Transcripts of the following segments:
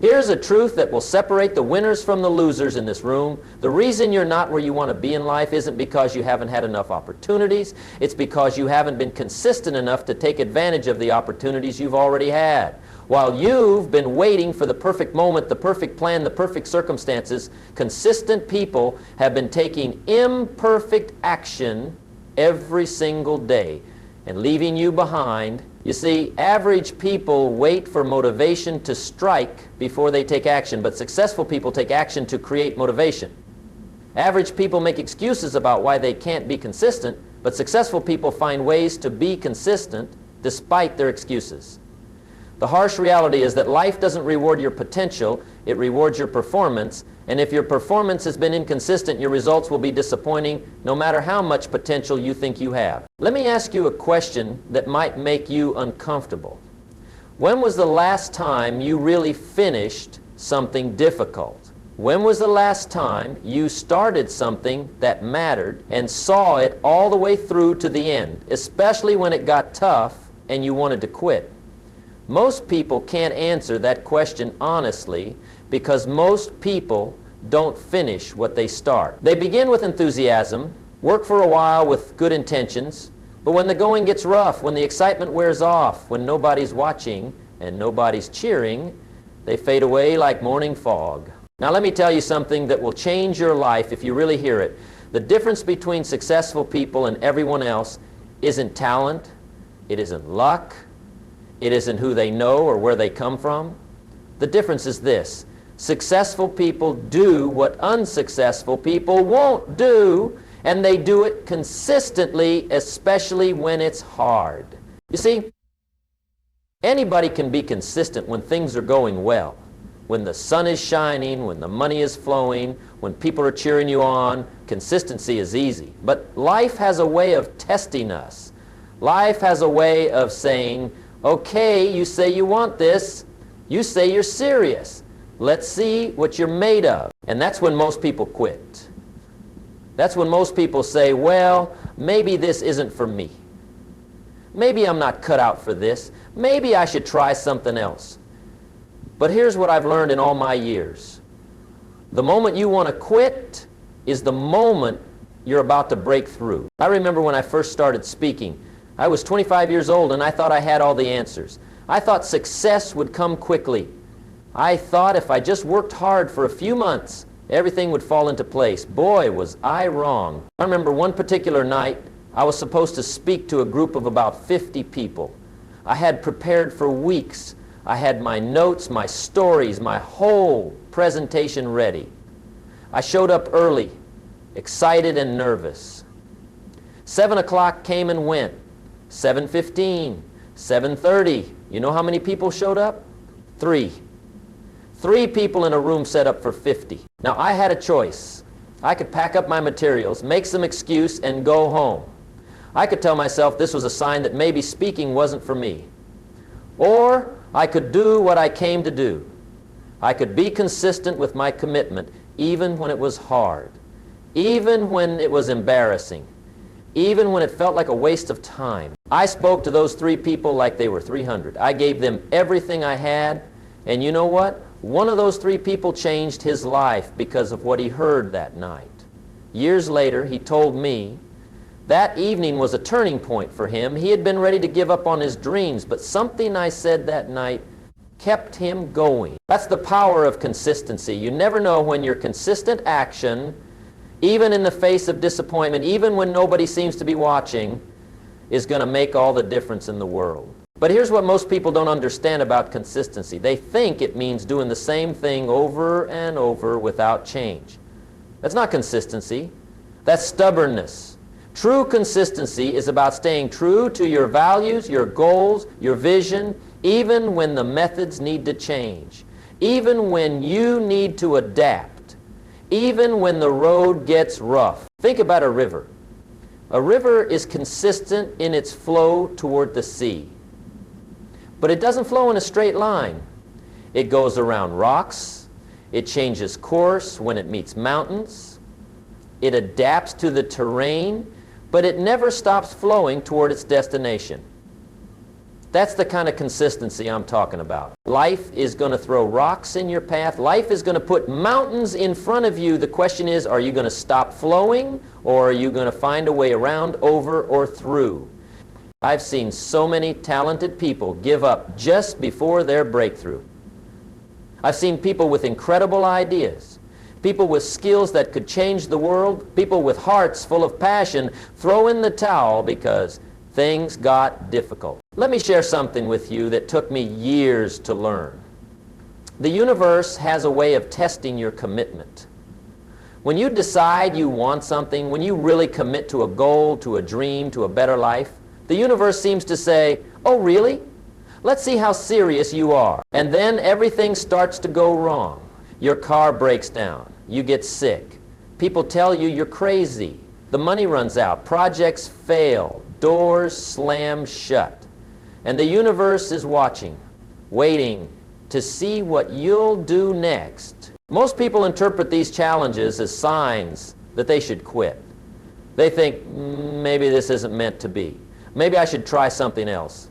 Here's a truth that will separate the winners from the losers in this room. The reason you're not where you want to be in life isn't because you haven't had enough opportunities. It's because you haven't been consistent enough to take advantage of the opportunities you've already had. While you've been waiting for the perfect moment, the perfect plan, the perfect circumstances, consistent people have been taking imperfect action every single day and leaving you behind. You see, average people wait for motivation to strike before they take action, but successful people take action to create motivation. Average people make excuses about why they can't be consistent, but successful people find ways to be consistent despite their excuses. The harsh reality is that life doesn't reward your potential, it rewards your performance, and if your performance has been inconsistent, your results will be disappointing no matter how much potential you think you have. Let me ask you a question that might make you uncomfortable. When was the last time you really finished something difficult? When was the last time you started something that mattered and saw it all the way through to the end, especially when it got tough and you wanted to quit? Most people can't answer that question honestly because most people don't finish what they start. They begin with enthusiasm, work for a while with good intentions, but when the going gets rough, when the excitement wears off, when nobody's watching and nobody's cheering, they fade away like morning fog. Now let me tell you something that will change your life if you really hear it. The difference between successful people and everyone else isn't talent, it isn't luck, it isn't who they know or where they come from. The difference is this: successful people do what unsuccessful people won't do, and they do it consistently, especially when it's hard. You see, anybody can be consistent when things are going well, when the sun is shining, when the money is flowing, when people are cheering you on. Consistency is easy. But life has a way of testing us. Life has a way of saying, okay, you say you want this, you say you're serious. Let's see what you're made of. And that's when most people quit. That's when most people say, well, maybe this isn't for me. Maybe I'm not cut out for this. Maybe I should try something else. But here's what I've learned in all my years. The moment you want to quit is the moment you're about to break through. I remember when I first started speaking, I was 25 years old and I thought I had all the answers. I thought success would come quickly. I thought if I just worked hard for a few months, everything would fall into place. Boy, was I wrong. I remember one particular night, I was supposed to speak to a group of about 50 people. I had prepared for weeks. I had my notes, my stories, my whole presentation ready. I showed up early, excited and nervous. 7 o'clock came and went. 7:15, 7:30. You know how many people showed up? 3. 3 people in a room set up for 50. Now I had a choice. I could pack up my materials, make some excuse, and go home. I could tell myself this was a sign that maybe speaking wasn't for me. Or I could do what I came to do. I could be consistent with my commitment even when it was hard, even when it was embarrassing, even when it felt like a waste of time. I spoke to those 3 people like they were 300. I gave them everything I had, and you know what? One of those 3 people changed his life because of what he heard that night. Years later, he told me that evening was a turning point for him. He had been ready to give up on his dreams, but something I said that night kept him going. That's the power of consistency. You never know when your consistent action, even in the face of disappointment, even when nobody seems to be watching, is going to make all the difference in the world. But here's what most people don't understand about consistency. They think it means doing the same thing over and over without change. That's not consistency. That's stubbornness. True consistency is about staying true to your values, your goals, your vision, even when the methods need to change, even when you need to adapt, even when the road gets rough. Think about a river. A river is consistent in its flow toward the sea. But it doesn't flow in a straight line. It goes around rocks. It changes course when it meets mountains. It adapts to the terrain, but it never stops flowing toward its destination. That's the kind of consistency I'm talking about. Life is going to throw rocks in your path. Life is going to put mountains in front of you. The question is, are you going to stop flowing, or are you going to find a way around, over, or through? I've seen so many talented people give up just before their breakthrough. I've seen people with incredible ideas, people with skills that could change the world, people with hearts full of passion throw in the towel because things got difficult. Let me share something with you that took me years to learn. The universe has a way of testing your commitment. When you decide you want something, when you really commit to a goal, to a dream, to a better life, the universe seems to say, "Oh, really? Let's see how serious you are." And then everything starts to go wrong. Your car breaks down. You get sick. People tell you you're crazy. The money runs out. Projects fail. Doors slam shut. And the universe is watching, waiting to see what you'll do next. Most people interpret these challenges as signs that they should quit. They think, maybe this isn't meant to be. Maybe I should try something else.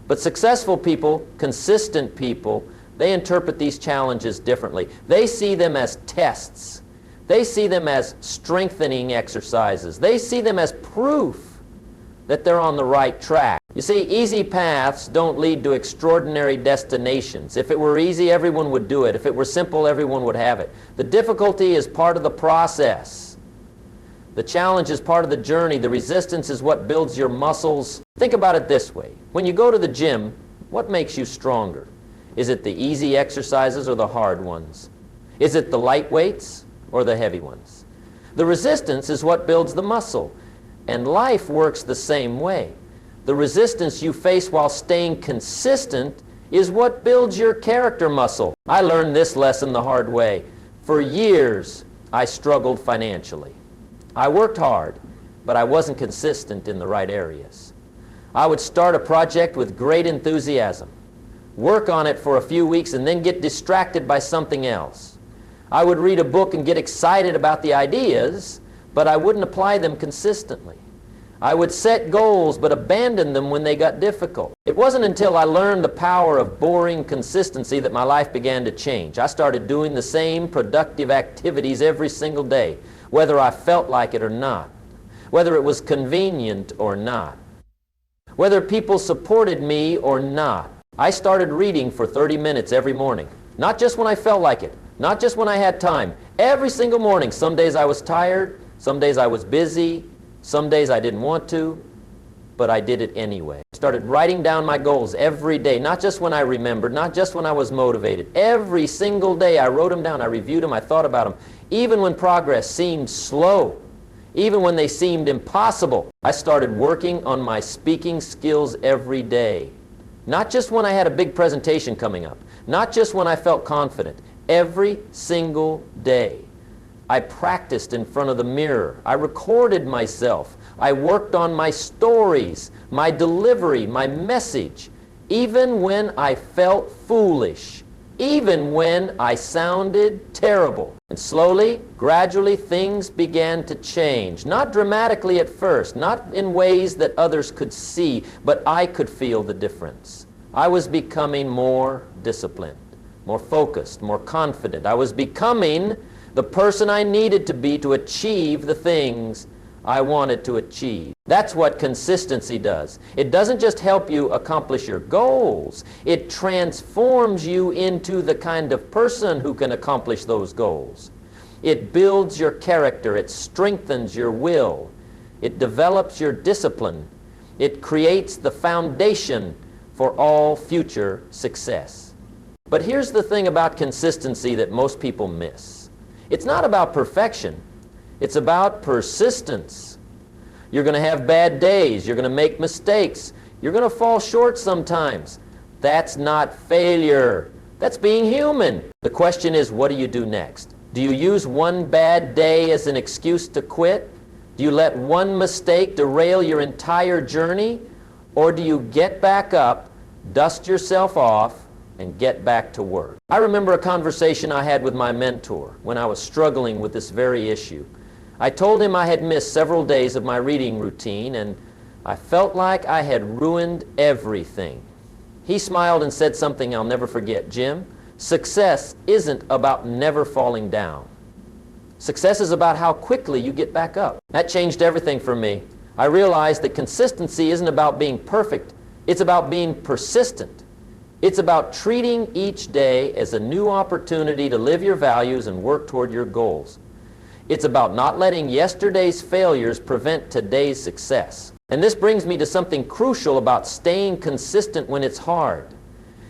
But successful people, consistent people, they interpret these challenges differently. They see them as tests. They see them as strengthening exercises. They see them as proof that they're on the right track. You see, easy paths don't lead to extraordinary destinations. If it were easy, everyone would do it. If it were simple, everyone would have it. The difficulty is part of the process. The challenge is part of the journey. The resistance is what builds your muscles. Think about it this way. When you go to the gym, what makes you stronger? Is it the easy exercises or the hard ones? Is it the light weights or the heavy ones? The resistance is what builds the muscle. And life works the same way. The resistance you face while staying consistent is what builds your character muscle. I learned this lesson the hard way. For years, I struggled financially. I worked hard, but I wasn't consistent in the right areas. I would start a project with great enthusiasm, work on it for a few weeks, and then get distracted by something else. I would read a book and get excited about the ideas, but I wouldn't apply them consistently. I would set goals, but abandon them when they got difficult. It wasn't until I learned the power of boring consistency that my life began to change. I started doing the same productive activities every single day, whether I felt like it or not, whether it was convenient or not, whether people supported me or not. I started reading for 30 minutes every morning, not just when I felt like it, not just when I had time. Every single morning. Some days I was tired, some days I was busy, some days I didn't want to, but I did it anyway. I started writing down my goals every day, not just when I remembered, not just when I was motivated. Every single day I wrote them down, I reviewed them, I thought about them. Even when progress seemed slow, even when they seemed impossible, I started working on my speaking skills every day. Not just when I had a big presentation coming up, not just when I felt confident. Every single day. I practiced in front of the mirror. I recorded myself. I worked on my stories, my delivery, my message, even when I felt foolish, even when I sounded terrible. And slowly, gradually, things began to change. Not dramatically at first, not in ways that others could see, but I could feel the difference. I was becoming more disciplined, more focused, more confident. I was becoming the person I needed to be to achieve the things I wanted to achieve. That's what consistency does. It doesn't just help you accomplish your goals. It transforms you into the kind of person who can accomplish those goals. It builds your character. It strengthens your will. It develops your discipline. It creates the foundation for all future success. But here's the thing about consistency that most people miss. It's not about perfection. It's about persistence. You're going to have bad days. You're going to make mistakes. You're going to fall short sometimes. That's not failure. That's being human. The question is, what do you do next? Do you use one bad day as an excuse to quit? Do you let one mistake derail your entire journey? Or do you get back up, dust yourself off, and get back to work? I remember a conversation I had with my mentor when I was struggling with this very issue. I told him I had missed several days of my reading routine, and I felt like I had ruined everything. He smiled and said something I'll never forget. Jim, success isn't about never falling down. Success is about how quickly you get back up. That changed everything for me. I realized that consistency isn't about being perfect. It's about being persistent. It's about treating each day as a new opportunity to live your values and work toward your goals. It's about not letting yesterday's failures prevent today's success. And this brings me to something crucial about staying consistent when it's hard.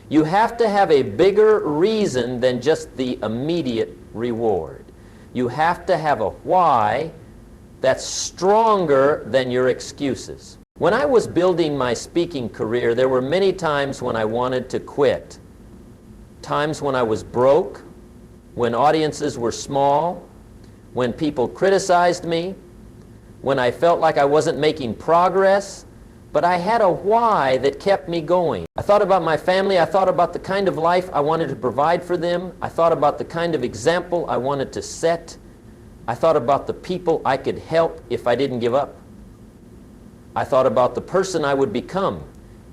You have to have a bigger reason than just the immediate reward. You have to have a why that's stronger than your excuses. When I was building my speaking career, there were many times when I wanted to quit. Times when I was broke, when audiences were small, when people criticized me, when I felt like I wasn't making progress, but I had a why that kept me going. I thought about my family. I thought about the kind of life I wanted to provide for them. I thought about the kind of example I wanted to set. I thought about the people I could help if I didn't give up. I thought about the person I would become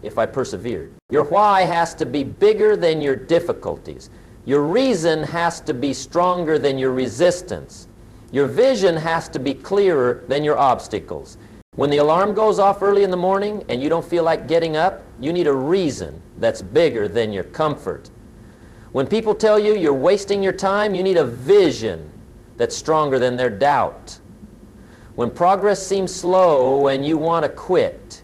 if I persevered. Your why has to be bigger than your difficulties. Your reason has to be stronger than your resistance. Your vision has to be clearer than your obstacles. When the alarm goes off early in the morning and you don't feel like getting up, you need a reason that's bigger than your comfort. When people tell you you're wasting your time, you need a vision that's stronger than their doubt. When progress seems slow and you want to quit,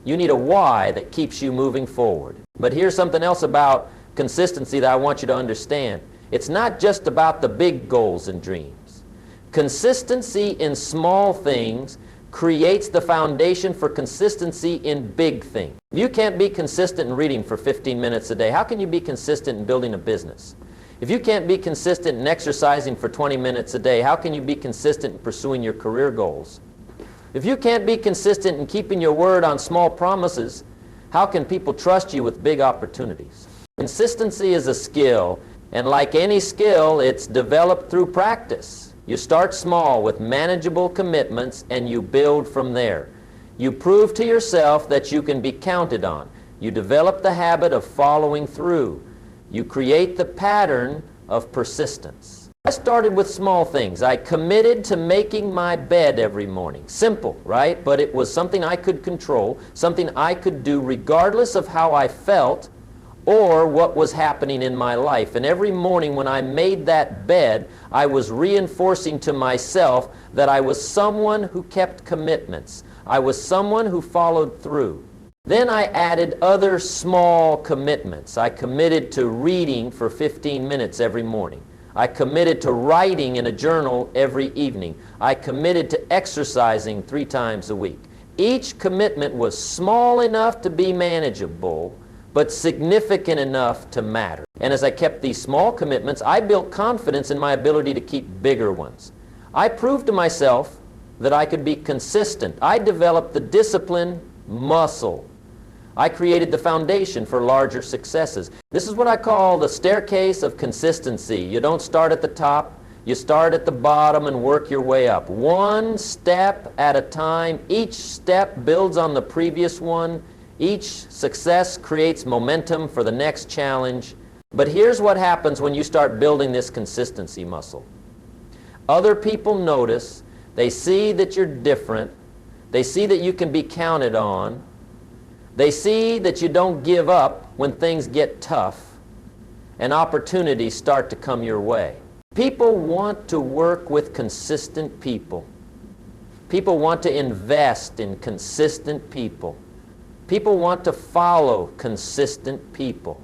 you need a why that keeps you moving forward. But here's something else about consistency that I want you to understand. It's not just about the big goals and dreams. Consistency in small things creates the foundation for consistency in big things. If you can't be consistent in reading for 15 minutes a day, how can you be consistent in building a business? If you can't be consistent in exercising for 20 minutes a day, how can you be consistent in pursuing your career goals? If you can't be consistent in keeping your word on small promises, how can people trust you with big opportunities? Consistency is a skill, and like any skill, it's developed through practice. You start small with manageable commitments and you build from there. You prove to yourself that you can be counted on. You develop the habit of following through. You create the pattern of persistence. I started with small things. I committed to making my bed every morning. Simple, right? But it was something I could control, something I could do regardless of how I felt or what was happening in my life. And every morning when I made that bed, I was reinforcing to myself that I was someone who kept commitments. I was someone who followed through. Then I added other small commitments. I committed to reading for 15 minutes every morning. I committed to writing in a journal every evening. I committed to exercising 3 times a week. Each commitment was small enough to be manageable, but significant enough to matter. And as I kept these small commitments, I built confidence in my ability to keep bigger ones. I proved to myself that I could be consistent. I developed the discipline muscle. I created the foundation for larger successes. This is what I call the staircase of consistency. You don't start at the top. You start at the bottom and work your way up. One step at a time. Each step builds on the previous one. Each success creates momentum for the next challenge. But here's what happens when you start building this consistency muscle. Other people notice. They see that you're different. They see that you can be counted on. They see that you don't give up when things get tough and opportunities start to come your way. People want to work with consistent people. People want to invest in consistent people. People want to follow consistent people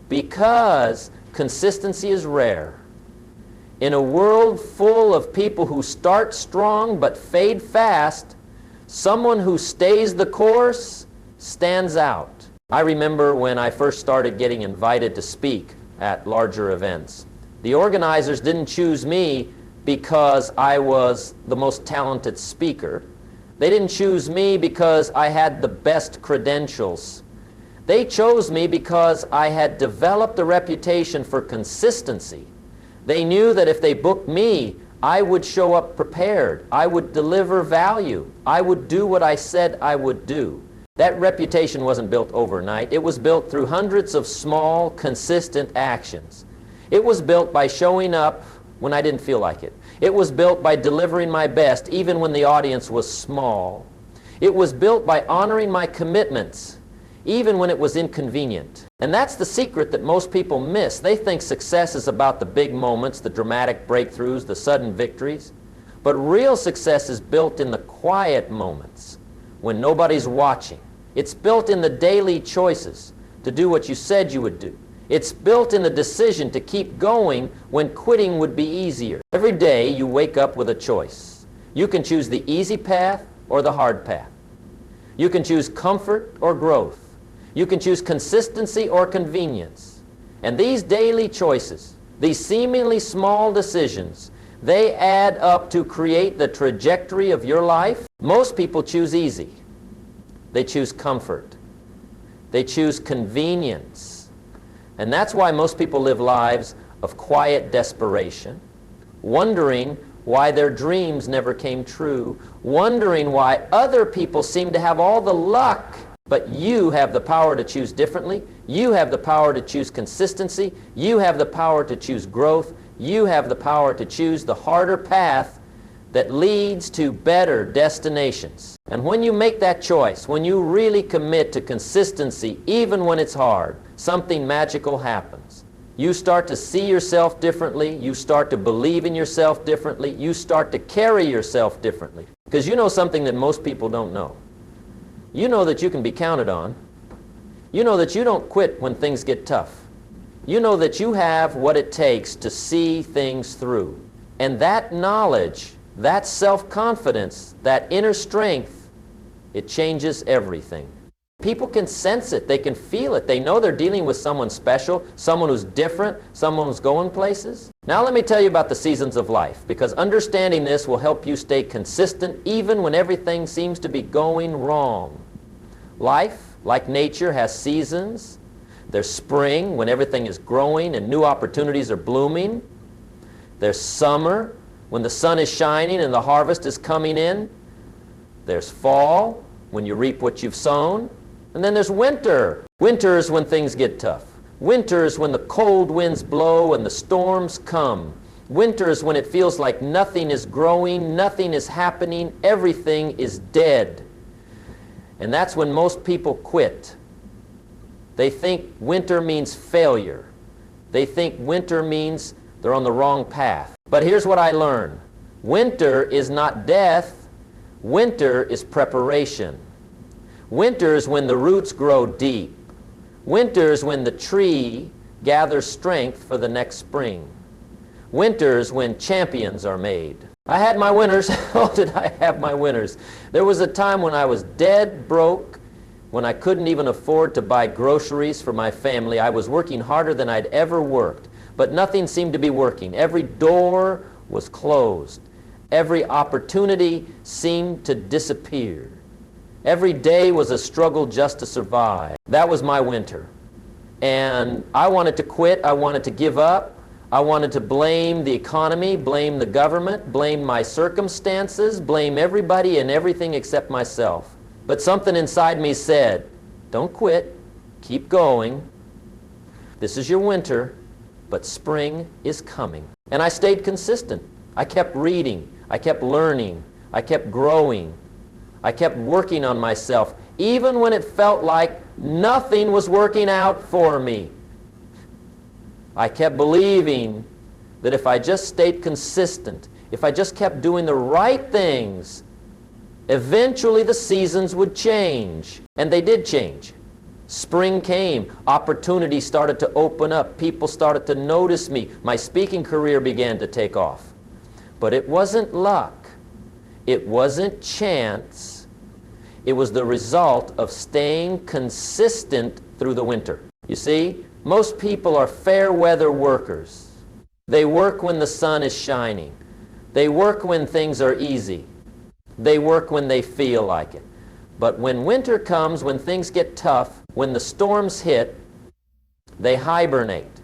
because consistency is rare. In a world full of people who start strong but fade fast, someone who stays the course stands out. I remember when I first started getting invited to speak at larger events. The organizers didn't choose me because I was the most talented speaker. They didn't choose me because I had the best credentials. They chose me because I had developed a reputation for consistency. They knew that if they booked me, I would show up prepared. I would deliver value. I would do what I said I would do. That reputation wasn't built overnight. It was built through hundreds of small, consistent actions. It was built by showing up when I didn't feel like it. It was built by delivering my best even when the audience was small. It was built by honoring my commitments even when it was inconvenient. And that's the secret that most people miss. They think success is about the big moments, the dramatic breakthroughs, the sudden victories. But real success is built in the quiet moments when nobody's watching. It's built in the daily choices to do what you said you would do. It's built in the decision to keep going when quitting would be easier. Every day you wake up with a choice. You can choose the easy path or the hard path. You can choose comfort or growth. You can choose consistency or convenience. And these daily choices, these seemingly small decisions, they add up to create the trajectory of your life. Most people choose easy. They choose comfort. They choose convenience. And that's why most people live lives of quiet desperation, wondering why their dreams never came true, wondering why other people seem to have all the luck. But you have the power to choose differently. You have the power to choose consistency. You have the power to choose growth. You have the power to choose the harder path that leads to better destinations. And when you make that choice, when you really commit to consistency, even when it's hard, something magical happens. You start to see yourself differently. You start to believe in yourself differently. You start to carry yourself differently. Because you know something that most people don't know. You know that you can be counted on. You know that you don't quit when things get tough. You know that you have what it takes to see things through. And that knowledge, that self-confidence, that inner strength, it changes everything. People can sense it. They can feel it. They know they're dealing with someone special, someone who's different, someone who's going places. Now let me tell you about the seasons of life, because understanding this will help you stay consistent even when everything seems to be going wrong. Life, like nature, has seasons. There's spring, when everything is growing and new opportunities are blooming. There's summer, when the sun is shining and the harvest is coming in. There's fall, when you reap what you've sown. And then there's winter. Winter is when things get tough. Winter is when the cold winds blow and the storms come. Winter is when it feels like nothing is growing, nothing is happening, everything is dead. And that's when most people quit. They think winter means failure. They think winter means they're on the wrong path. But here's what I learned. Winter is not death. Winter is preparation. Winter is when the roots grow deep. Winter is when the tree gathers strength for the next spring. Winter is when champions are made. I had my winners. Oh, did I have my winners? There was a time when I was dead broke, when I couldn't even afford to buy groceries for my family. I was working harder than I'd ever worked, but nothing seemed to be working. Every door was closed. Every opportunity seemed to disappear. Every day was a struggle just to survive. That was my winter. And I wanted to quit. I wanted to give up. I wanted to blame the economy, blame the government, blame my circumstances, blame everybody and everything except myself. But something inside me said, don't quit, keep going. This is your winter, but spring is coming. And I stayed consistent. I kept reading. I kept learning. I kept growing. I kept working on myself, even when it felt like nothing was working out for me. I kept believing that if I just stayed consistent, if I just kept doing the right things, eventually the seasons would change. And they did change. Spring came. Opportunities started to open up. People started to notice me. My speaking career began to take off. But it wasn't luck. It wasn't chance. It was the result of staying consistent through the winter. You see, most people are fair weather workers. They work when the sun is shining. They work when things are easy. They work when they feel like it. But when winter comes, when things get tough, when the storms hit, they hibernate.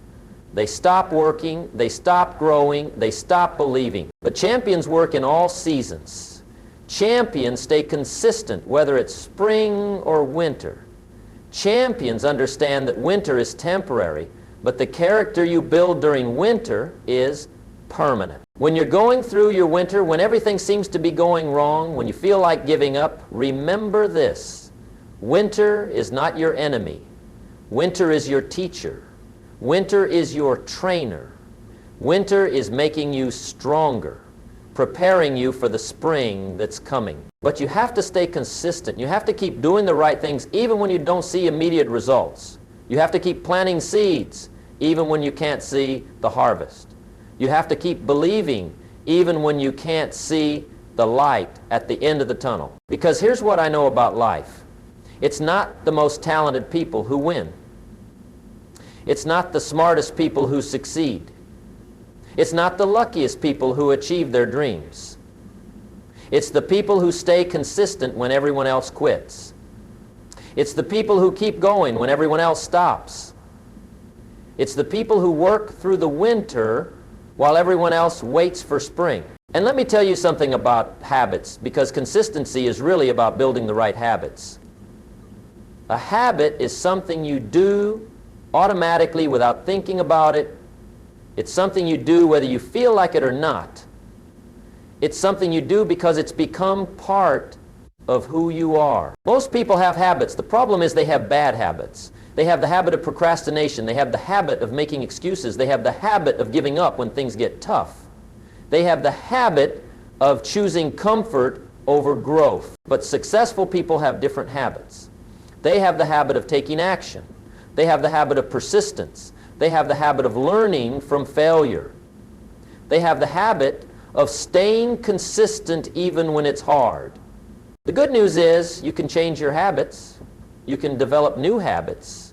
They stop working, they stop growing, they stop believing. But champions work in all seasons. Champions stay consistent, whether it's spring or winter. Champions understand that winter is temporary, but the character you build during winter is permanent. When you're going through your winter, when everything seems to be going wrong, when you feel like giving up, remember this: winter is not your enemy. Winter is your teacher. Winter is your trainer. Winter is making you stronger, preparing you for the spring that's coming. But you have to stay consistent. You have to keep doing the right things even when you don't see immediate results. You have to keep planting seeds even when you can't see the harvest. You have to keep believing even when you can't see the light at the end of the tunnel. Because here's what I know about life. It's not the most talented people who win. It's not the smartest people who succeed. It's not the luckiest people who achieve their dreams. It's the people who stay consistent when everyone else quits. It's the people who keep going when everyone else stops. It's the people who work through the winter while everyone else waits for spring. And let me tell you something about habits, because consistency is really about building the right habits. A habit is something you do automatically without thinking about it. It's something you do whether you feel like it or not. It's something you do because it's become part of who you are. Most people have habits. The problem is they have bad habits. They have the habit of procrastination. They have the habit of making excuses. They have the habit of giving up when things get tough. They have the habit of choosing comfort over growth. But successful people have different habits. They have the habit of taking action. They have the habit of persistence. They have the habit of learning from failure. They have the habit of staying consistent even when it's hard. The good news is you can change your habits. You can develop new habits.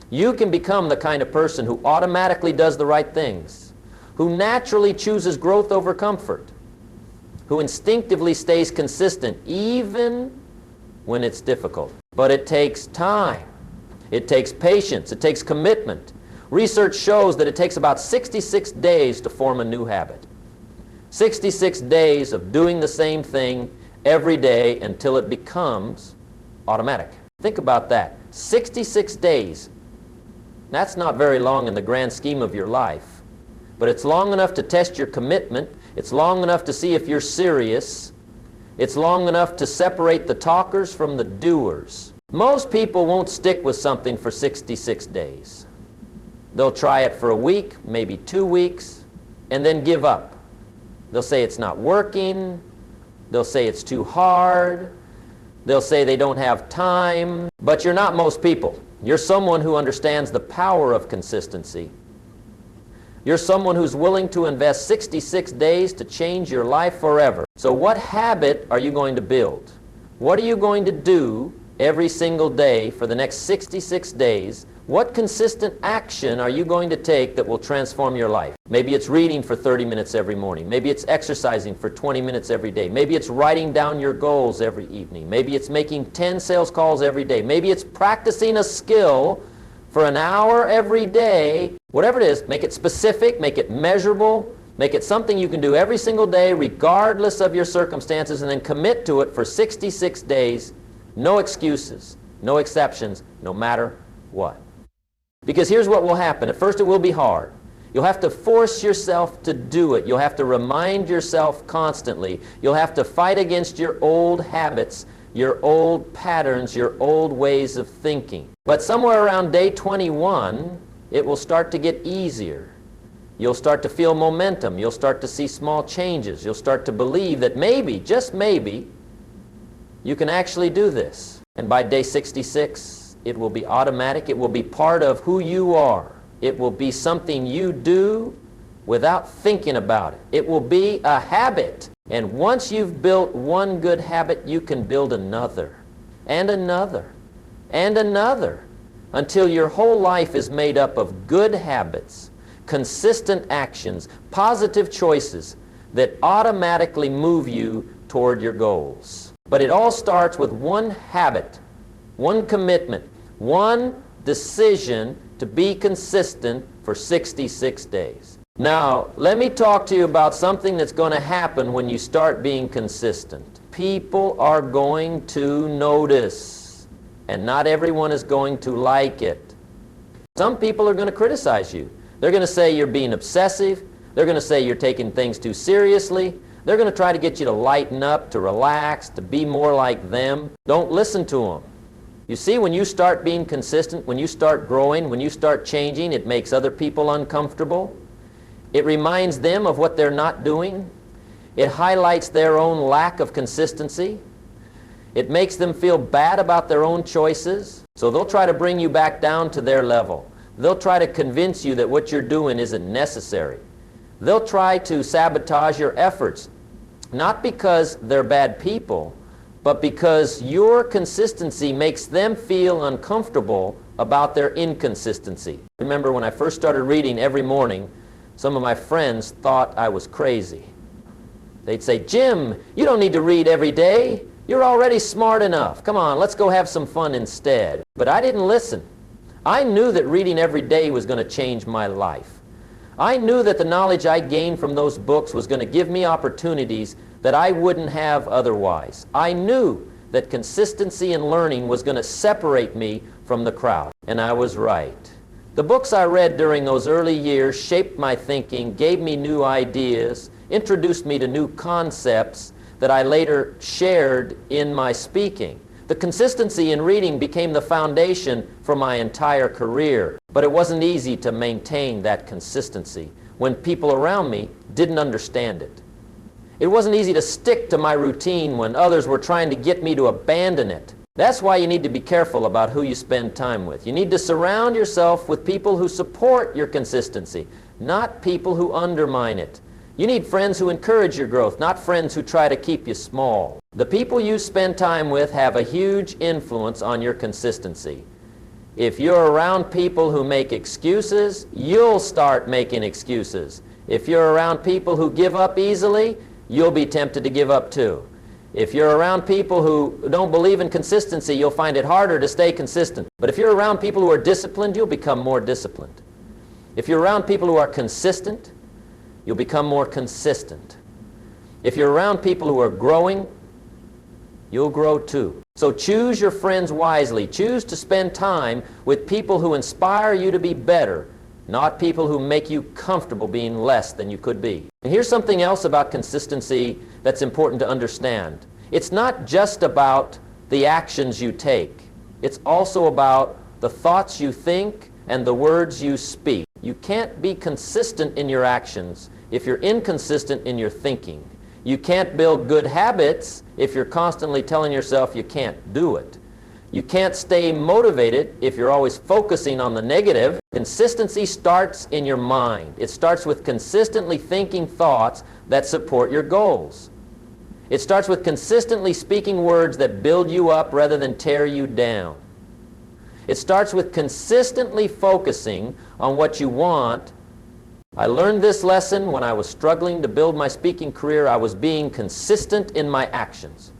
You can become the kind of person who automatically does the right things, who naturally chooses growth over comfort, who instinctively stays consistent even when it's difficult. But it takes time. It takes patience. It takes commitment. Research shows that it takes about 66 days to form a new habit. 66 days of doing the same thing every day until it becomes automatic. Think about that. 66 days. That's not very long in the grand scheme of your life, but it's long enough to test your commitment. It's long enough to see if you're serious. It's long enough to separate the talkers from the doers. Most people won't stick with something for 66 days. They'll try it for a week, maybe 2 weeks, and then give up. They'll say it's not working. They'll say it's too hard. They'll say they don't have time. But you're not most people. You're someone who understands the power of consistency. You're someone who's willing to invest 66 days to change your life forever. So what habit are you going to build? What are you going to do every single day for the next 66 days? What consistent action are you going to take that will transform your life? Maybe it's reading for 30 minutes every morning. Maybe it's exercising for 20 minutes every day. Maybe it's writing down your goals every evening. Maybe it's making 10 sales calls every day. Maybe it's practicing a skill for an hour every day. Whatever it is, make it specific, make it measurable, make it something you can do every single day regardless of your circumstances, and then commit to it for 66 days. No excuses, no exceptions, no matter what. Because here's what will happen. At first it will be hard. You'll have to force yourself to do it. You'll have to remind yourself constantly. You'll have to fight against your old habits, your old patterns, your old ways of thinking. But somewhere around day 21, it will start to get easier. You'll start to feel momentum. You'll start to see small changes. You'll start to believe that maybe, just maybe, you can actually do this. And by day 66, it will be automatic. It will be part of who you are. It will be something you do without thinking about it. It will be a habit. And once you've built one good habit, you can build another, and another, and another, until your whole life is made up of good habits, consistent actions, positive choices that automatically move you toward your goals. But it all starts with one habit, one commitment, one decision to be consistent for 66 days. Now, let me talk to you about something that's going to happen when you start being consistent. people are going to notice, and not everyone is going to like it. Some people are going to criticize you. They're going to say you're being obsessive. They're going to say you're taking things too seriously. They're going to try to get you to lighten up, to relax, to be more like them. Don't listen to them. You see, when you start being consistent, when you start growing, when you start changing, it makes other people uncomfortable. It reminds them of what they're not doing. It highlights their own lack of consistency. It makes them feel bad about their own choices. So they'll try to bring you back down to their level. They'll try to convince you that what you're doing isn't necessary. They'll try to sabotage your efforts, not because they're bad people, but because your consistency makes them feel uncomfortable about their inconsistency. Remember, when I first started reading every morning, some of my friends thought I was crazy. They'd say, "Jim, you don't need to read every day. You're already smart enough. Come on, let's go have some fun instead." But I didn't listen. I knew that reading every day was going to change my life. I knew that the knowledge I gained from those books was going to give me opportunities that I wouldn't have otherwise. I knew that consistency in learning was going to separate me from the crowd. And I was right. The books I read during those early years shaped my thinking, gave me new ideas, introduced me to new concepts that I later shared in my speaking. The consistency in reading became the foundation for my entire career. But it wasn't easy to maintain that consistency when people around me didn't understand it. It wasn't easy to stick to my routine when others were trying to get me to abandon it. That's why you need to be careful about who you spend time with. You need to surround yourself with people who support your consistency, not people who undermine it. You need friends who encourage your growth, not friends who try to keep you small. The people you spend time with have a huge influence on your consistency. If you're around people who make excuses, you'll start making excuses. If you're around people who give up easily, you'll be tempted to give up too. If you're around people who don't believe in consistency, you'll find it harder to stay consistent. But if you're around people who are disciplined, you'll become more disciplined. If you're around people who are consistent, you'll become more consistent. If you're around people who are growing, you'll grow too. So choose your friends wisely. Choose to spend time with people who inspire you to be better, not people who make you comfortable being less than you could be. And here's something else about consistency that's important to understand. It's not just about the actions you take. It's also about the thoughts you think and the words you speak. You can't be consistent in your actions if you're inconsistent in your thinking. You can't build good habits if you're constantly telling yourself you can't do it. You can't stay motivated if you're always focusing on the negative. Consistency starts in your mind. It starts with consistently thinking thoughts that support your goals. It starts with consistently speaking words that build you up rather than tear you down. It starts with consistently focusing on what you want. I learned this lesson when I was struggling to build my speaking career. I was being consistent in my actions.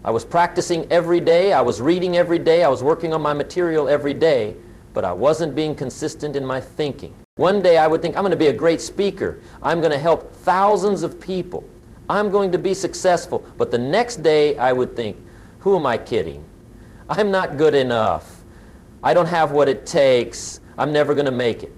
I was practicing every day. I was reading every day. I was working on my material every day. But I wasn't being consistent in my thinking. One day I would think, I'm going to be a great speaker. I'm going to help thousands of people. I'm going to be successful. But the next day I would think, who am I kidding? I'm not good enough. I don't have what it takes. I'm never going to make it.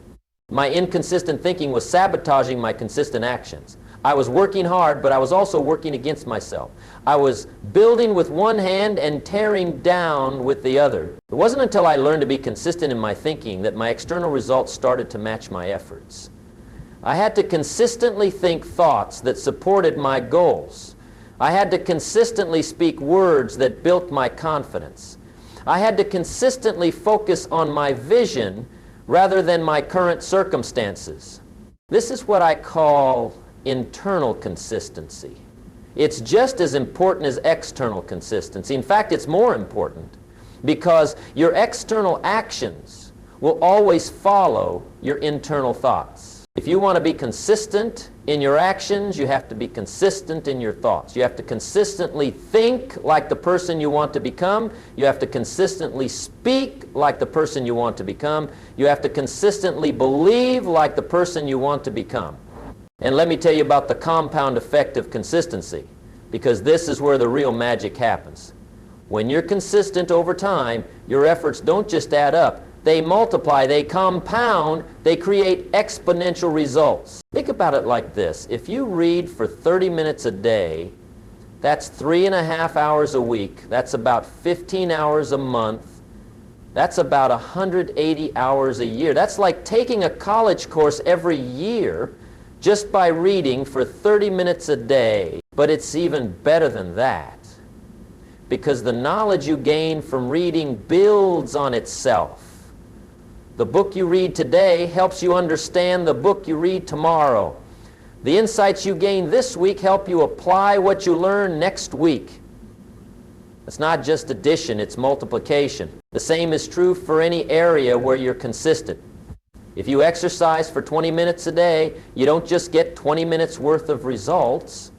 My inconsistent thinking was sabotaging my consistent actions. I was working hard, but I was also working against myself. I was building with one hand and tearing down with the other. It wasn't until I learned to be consistent in my thinking that my external results started to match my efforts. I had to consistently think thoughts that supported my goals. I had to consistently speak words that built my confidence. I had to consistently focus on my vision rather than my current circumstances. This is what I call internal consistency. It's just as important as external consistency. In fact, it's more important because your external actions will always follow your internal thoughts. If you want to be consistent in your actions, you have to be consistent in your thoughts. You have to consistently think like the person you want to become. You have to consistently speak like the person you want to become. You have to consistently believe like the person you want to become. And let me tell you about the compound effect of consistency. because this is where the real magic happens. When you're consistent over time, your efforts don't just add up. They multiply, they compound, they create exponential results. Think about it like this. If you read for 30 minutes a day, that's 3.5 hours a week. That's about 15 hours a month. That's about 180 hours a year. That's like taking a college course every year just by reading for 30 minutes a day. But it's even better than that, because the knowledge you gain from reading builds on itself. The book you read today helps you understand the book you read tomorrow. The insights you gain this week help you apply what you learn next week. It's not just addition, it's multiplication. The same is true for any area where you're consistent. If you exercise for 20 minutes a day, you don't just get 20 minutes worth of results.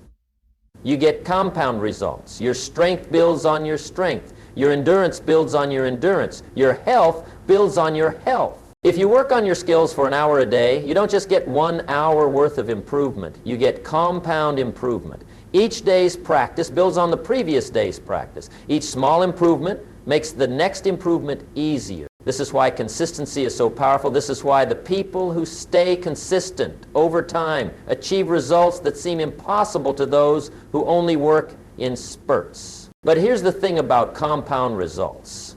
You get compound results. Your strength builds on your strength. Your endurance builds on your endurance. Your health builds on your health. If you work on your skills for an hour a day, you don't just get 1 hour worth of improvement. You get compound improvement. Each day's practice builds on the previous day's practice. Each small improvement makes the next improvement easier. This is why consistency is so powerful. This is why the people who stay consistent over time achieve results that seem impossible to those who only work in spurts. But here's the thing about compound results.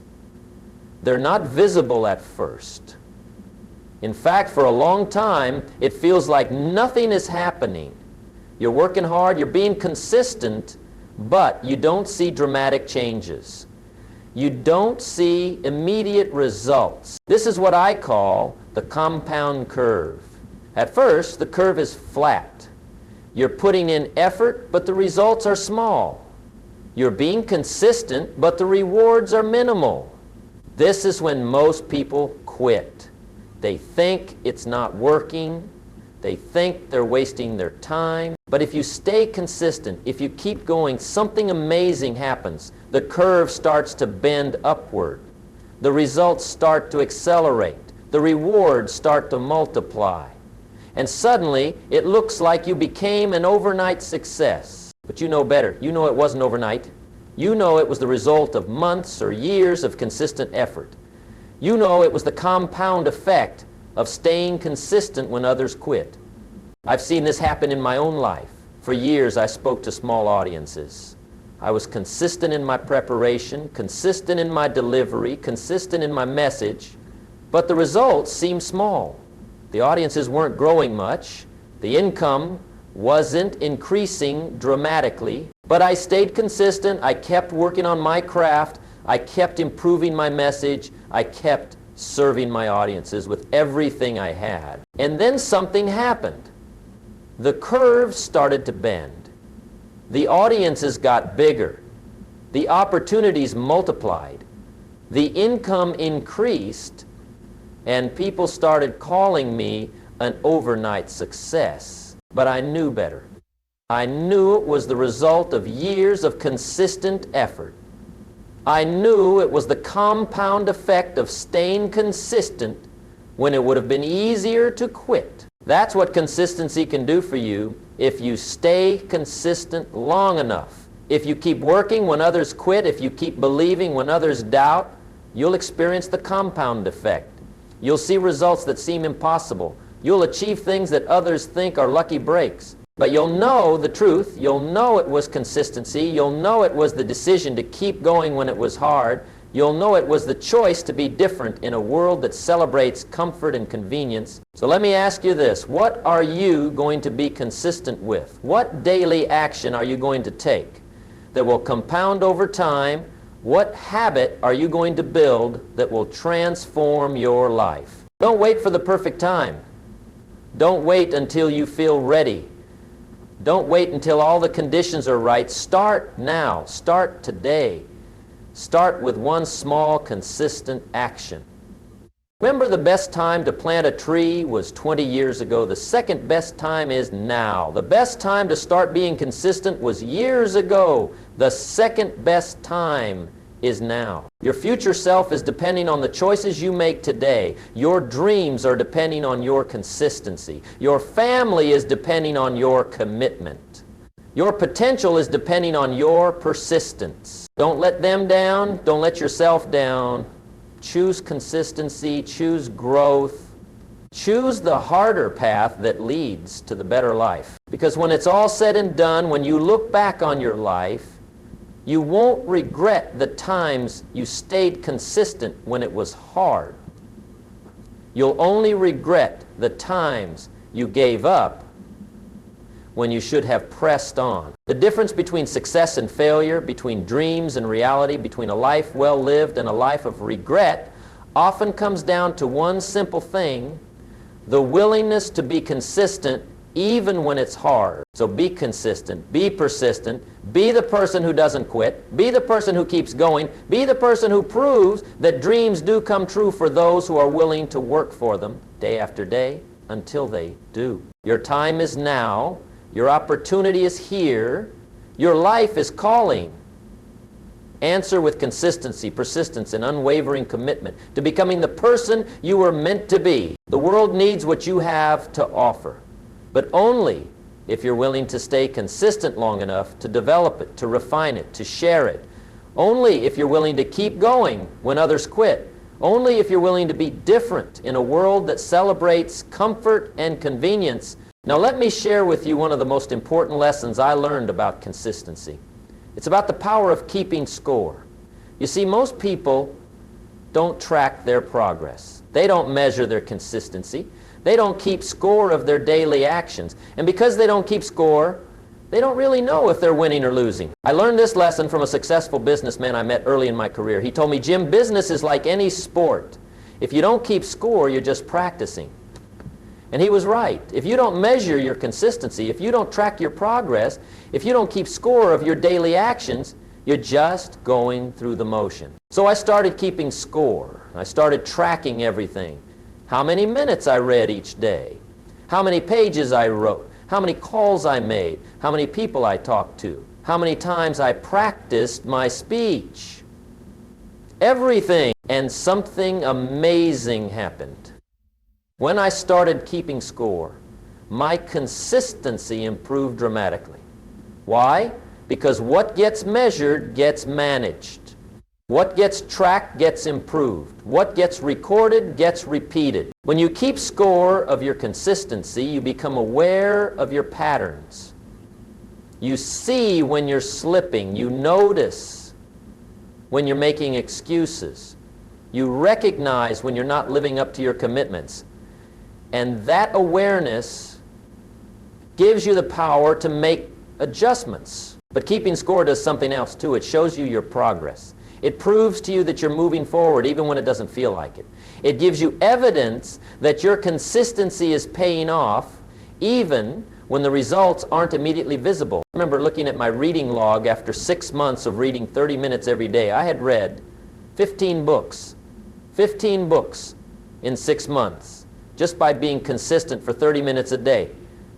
They're not visible at first. In fact, for a long time, it feels like nothing is happening. You're working hard, you're being consistent, but you don't see dramatic changes. You don't see immediate results. This is what I call the compound curve. At first, the curve is flat. You're putting in effort, but the results are small. You're being consistent, but the rewards are minimal. This is when most people quit. They think it's not working. They think they're wasting their time. But if you stay consistent, if you keep going, something amazing happens. The curve starts to bend upward. The results start to accelerate. The rewards start to multiply. And suddenly, it looks like you became an overnight success. But you know better. You know it wasn't overnight. You know it was the result of months or years of consistent effort. You know it was the compound effect of staying consistent when others quit. I've seen this happen in my own life. For years, I spoke to small audiences. I was consistent in my preparation, consistent in my delivery, consistent in my message, but the results seemed small. The audiences weren't growing much. The income wasn't increasing dramatically, but I stayed consistent. I kept working on my craft. I kept improving my message. I kept serving my audiences with everything I had. And then something happened. The curve started to bend. The audiences got bigger. The opportunities multiplied. The income increased, and people started calling me an overnight success. But I knew better. I knew it was the result of years of consistent effort. I knew it was the compound effect of staying consistent when it would have been easier to quit. That's what consistency can do for you if you stay consistent long enough. If you keep working when others quit, if you keep believing when others doubt, you'll experience the compound effect. You'll see results that seem impossible. You'll achieve things that others think are lucky breaks. But you'll know the truth. You'll know it was consistency. You'll know it was the decision to keep going when it was hard. You'll know it was the choice to be different in a world that celebrates comfort and convenience. So let me ask you this. What are you going to be consistent with? What daily action are you going to take that will compound over time? What habit are you going to build that will transform your life? Don't wait for the perfect time. Don't wait until you feel ready. Don't wait until all the conditions are right. Start now. Start today. Start with one small, consistent action. Remember, the best time to plant a tree was 20 years ago. The second best time is now. The best time to start being consistent was years ago. The second best time is now. Your future self is depending on the choices you make today. Your dreams are depending on your consistency. Your family is depending on your commitment. Your potential is depending on your persistence. Don't let them down. Don't let yourself down. Choose consistency. Choose growth. Choose the harder path that leads to the better life. Because when it's all said and done, when you look back on your life, you won't regret the times you stayed consistent when it was hard. You'll only regret the times you gave up when you should have pressed on. The difference between success and failure, between dreams and reality, between a life well lived and a life of regret, often comes down to one simple thing: the willingness to be consistent even when it's hard. So be consistent, be persistent, be the person who doesn't quit, be the person who keeps going, be the person who proves that dreams do come true for those who are willing to work for them day after day until they do. Your time is now. Your opportunity is here. Your life is calling. Answer with consistency, persistence, and unwavering commitment to becoming the person you were meant to be. The world needs what you have to offer, but only if you're willing to stay consistent long enough to develop it, to refine it, to share it. Only if you're willing to keep going when others quit. Only if you're willing to be different in a world that celebrates comfort and convenience. Now let me share with you one of the most important lessons I learned about consistency. It's about the power of keeping score. You see, most people don't track their progress. They don't measure their consistency. They don't keep score of their daily actions. And because they don't keep score, they don't really know if they're winning or losing. I learned this lesson from a successful businessman I met early in my career. He told me, "Jim, business is like any sport. If you don't keep score, you're just practicing." And he was right. If you don't measure your consistency, if you don't track your progress, if you don't keep score of your daily actions, you're just going through the motion. So I started keeping score. I started tracking everything. How many minutes I read each day, how many pages I wrote, how many calls I made, how many people I talked to, how many times I practiced my speech. Everything. And something amazing happened. When I started keeping score, my consistency improved dramatically. Why? Because what gets measured gets managed. What gets tracked gets improved. What gets recorded gets repeated. When you keep score of your consistency, you become aware of your patterns. You see when you're slipping. You notice when you're making excuses. You recognize when you're not living up to your commitments. And that awareness gives you the power to make adjustments. But keeping score does something else too. It shows you your progress. It proves to you that you're moving forward even when it doesn't feel like it. It gives you evidence that your consistency is paying off even when the results aren't immediately visible. I remember looking at my reading log after 6 months of reading 30 minutes every day. I had read 15 books. 15 books in 6 months. Just by being consistent for 30 minutes a day.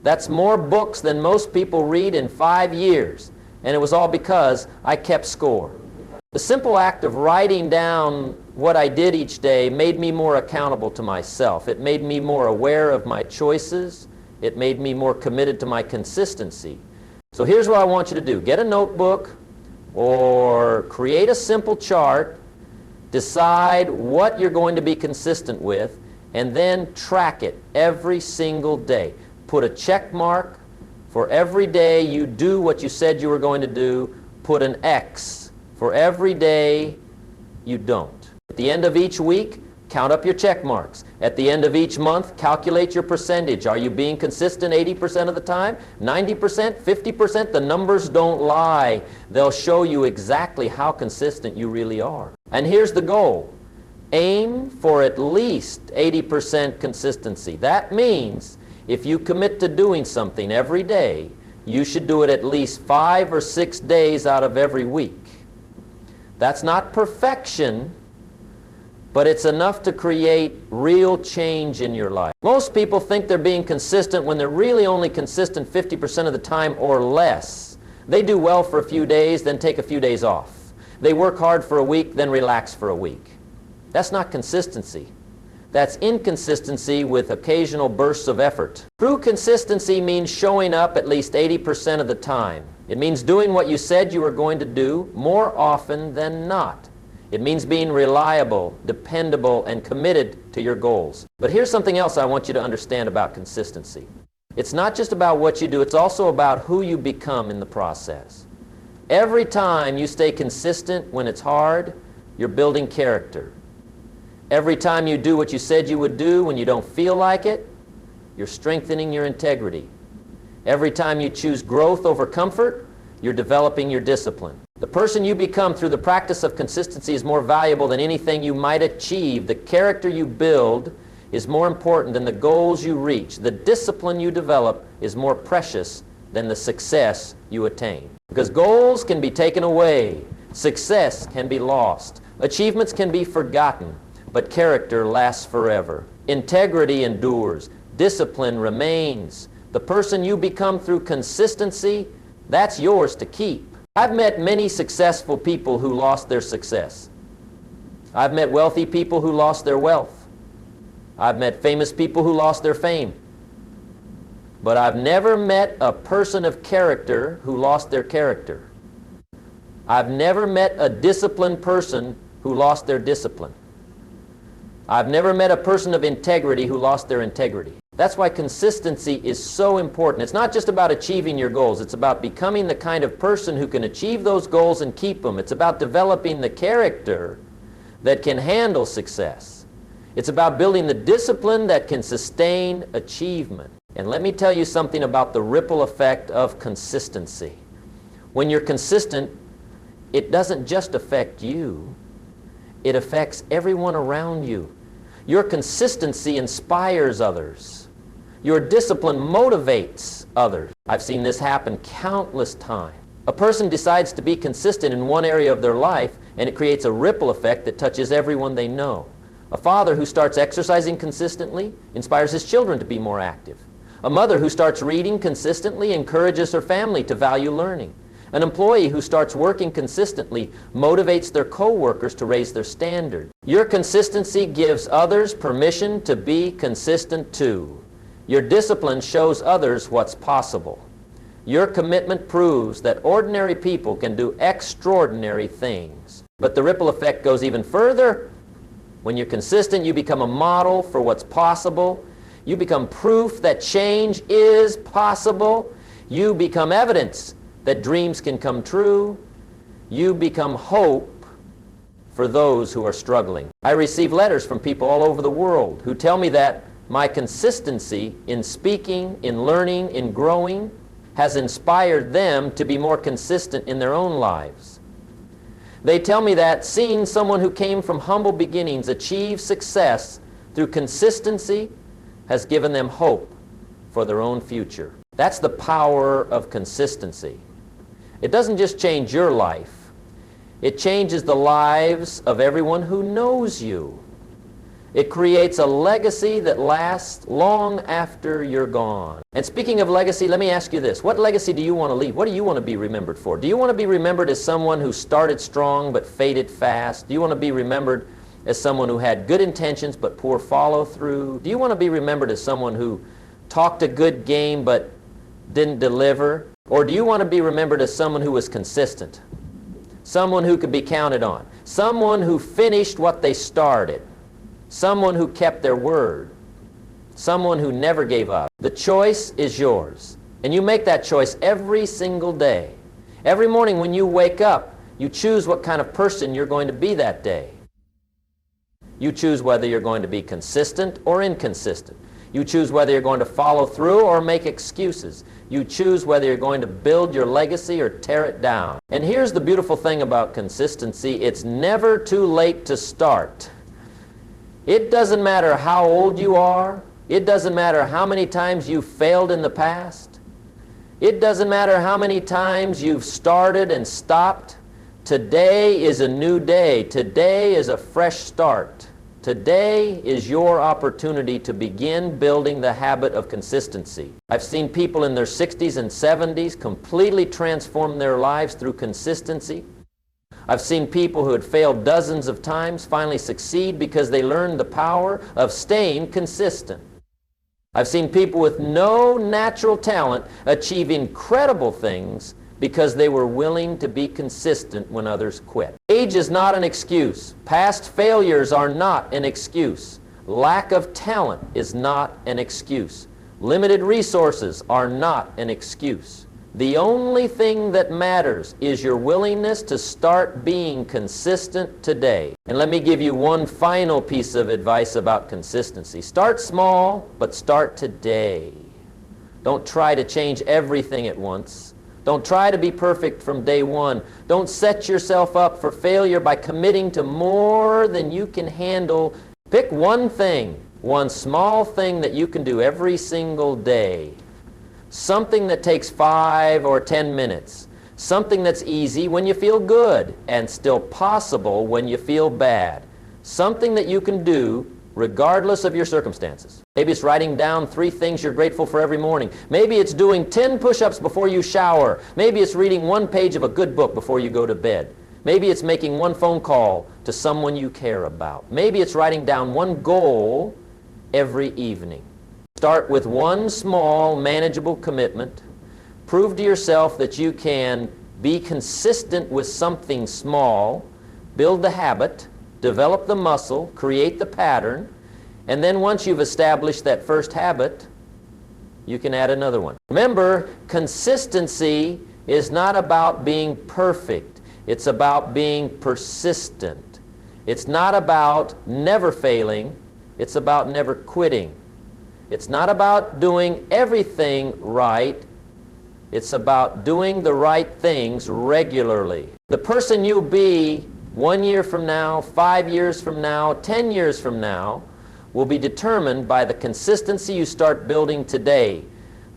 That's more books than most people read in 5 years. And it was all because I kept score. The simple act of writing down what I did each day made me more accountable to myself. It made me more aware of my choices. It made me more committed to my consistency. So here's what I want you to do. Get a notebook or create a simple chart. Decide what you're going to be consistent with, and then track it every single day. Put a check mark for every day you do what you said you were going to do. Put an X for every day you don't. At the end of each week, count up your check marks. At the end of each month, calculate your percentage. Are you being consistent 80% of the time? 90%? 50%? The numbers don't lie. They'll show you exactly how consistent you really are. And here's the goal. Aim for at least 80% consistency. That means if you commit to doing something every day, you should do it at least 5 or 6 days out of every week. That's not perfection, but it's enough to create real change in your life. Most people think they're being consistent when they're really only consistent 50% of the time or less. They do well for a few days, then take a few days off. They work hard for a week, then relax for a week. That's not consistency. That's inconsistency with occasional bursts of effort. True consistency means showing up at least 80% of the time. It means doing what you said you were going to do more often than not. It means being reliable, dependable, and committed to your goals. But here's something else I want you to understand about consistency. It's not just about what you do, it's also about who you become in the process. Every time you stay consistent when it's hard, you're building character. Every time you do what you said you would do when you don't feel like it, you're strengthening your integrity. Every time you choose growth over comfort, you're developing your discipline. The person you become through the practice of consistency is more valuable than anything you might achieve. The character you build is more important than the goals you reach. The discipline you develop is more precious than the success you attain. Because goals can be taken away, success can be lost, achievements can be forgotten, but character lasts forever. Integrity endures, discipline remains. The person you become through consistency, that's yours to keep. I've met many successful people who lost their success. I've met wealthy people who lost their wealth. I've met famous people who lost their fame. But I've never met a person of character who lost their character. I've never met a disciplined person who lost their discipline. I've never met a person of integrity who lost their integrity. That's why consistency is so important. It's not just about achieving your goals. It's about becoming the kind of person who can achieve those goals and keep them. It's about developing the character that can handle success. It's about building the discipline that can sustain achievement. And let me tell you something about the ripple effect of consistency. When you're consistent, it doesn't just affect you. It affects everyone around you. Your consistency inspires others. Your discipline motivates others. I've seen this happen countless times. A person decides to be consistent in one area of their life, and it creates a ripple effect that touches everyone they know. A father who starts exercising consistently inspires his children to be more active. A mother who starts reading consistently encourages her family to value learning. An employee who starts working consistently motivates their co-workers to raise their standard. Your consistency gives others permission to be consistent too. Your discipline shows others what's possible. Your commitment proves that ordinary people can do extraordinary things. But the ripple effect goes even further. When you're consistent, you become a model for what's possible. You become proof that change is possible. You become evidence that dreams can come true. You become hope for those who are struggling. I receive letters from people all over the world who tell me that my consistency in speaking, in learning, in growing has inspired them to be more consistent in their own lives. They tell me that seeing someone who came from humble beginnings achieve success through consistency has given them hope for their own future. That's the power of consistency. It doesn't just change your life. It changes the lives of everyone who knows you. It creates a legacy that lasts long after you're gone. And speaking of legacy, let me ask you this. What legacy do you want to leave? What do you want to be remembered for? Do you want to be remembered as someone who started strong but faded fast? Do you want to be remembered as someone who had good intentions but poor follow-through? Do you want to be remembered as someone who talked a good game but didn't deliver? Or do you want to be remembered as someone who was consistent? Someone who could be counted on? Someone who finished what they started? Someone who kept their word? Someone who never gave up? The choice is yours. And you make that choice every single day. Every morning when you wake up, you choose what kind of person you're going to be that day. You choose whether you're going to be consistent or inconsistent. You choose whether you're going to follow through or make excuses. You choose whether you're going to build your legacy or tear it down. And here's the beautiful thing about consistency. It's never too late to start. It doesn't matter how old you are. It doesn't matter how many times you've failed in the past. It doesn't matter how many times you've started and stopped. Today is a new day. Today is a fresh start. Today is your opportunity to begin building the habit of consistency. I've seen people in their 60s and 70s completely transform their lives through consistency. I've seen people who had failed dozens of times finally succeed because they learned the power of staying consistent. I've seen people with no natural talent achieve incredible things because they were willing to be consistent when others quit. Age is not an excuse. Past failures are not an excuse. Lack of talent is not an excuse. Limited resources are not an excuse. The only thing that matters is your willingness to start being consistent today. And let me give you one final piece of advice about consistency. Start small, but start today. Don't try to change everything at once. Don't try to be perfect from day one. Don't set yourself up for failure by committing to more than you can handle. Pick one thing, one small thing that you can do every single day. Something that takes 5 or 10 minutes. Something that's easy when you feel good and still possible when you feel bad. Something that you can do regardless of your circumstances. Maybe it's writing down 3 things you're grateful for every morning. Maybe it's doing 10 push-ups before you shower. Maybe it's reading 1 page of a good book before you go to bed. Maybe it's making 1 phone call to someone you care about. Maybe it's writing down 1 goal every evening. Start with 1 small, manageable commitment. Prove to yourself that you can be consistent with something small, build the habit, develop the muscle, create the pattern, and then once you've established that first habit, you can add another one. Remember, consistency is not about being perfect. It's about being persistent. It's not about never failing. It's about never quitting. It's not about doing everything right. It's about doing the right things regularly. The person you'll be 1 year from now, 5 years from now, 10 years from now will be determined by the consistency you start building today.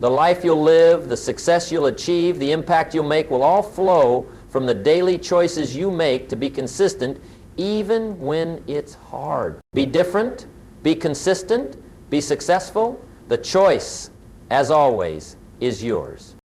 The life you'll live, the success you'll achieve, the impact you'll make will all flow from the daily choices you make to be consistent even when it's hard. Be different, be consistent, be successful. The choice, as always, is yours.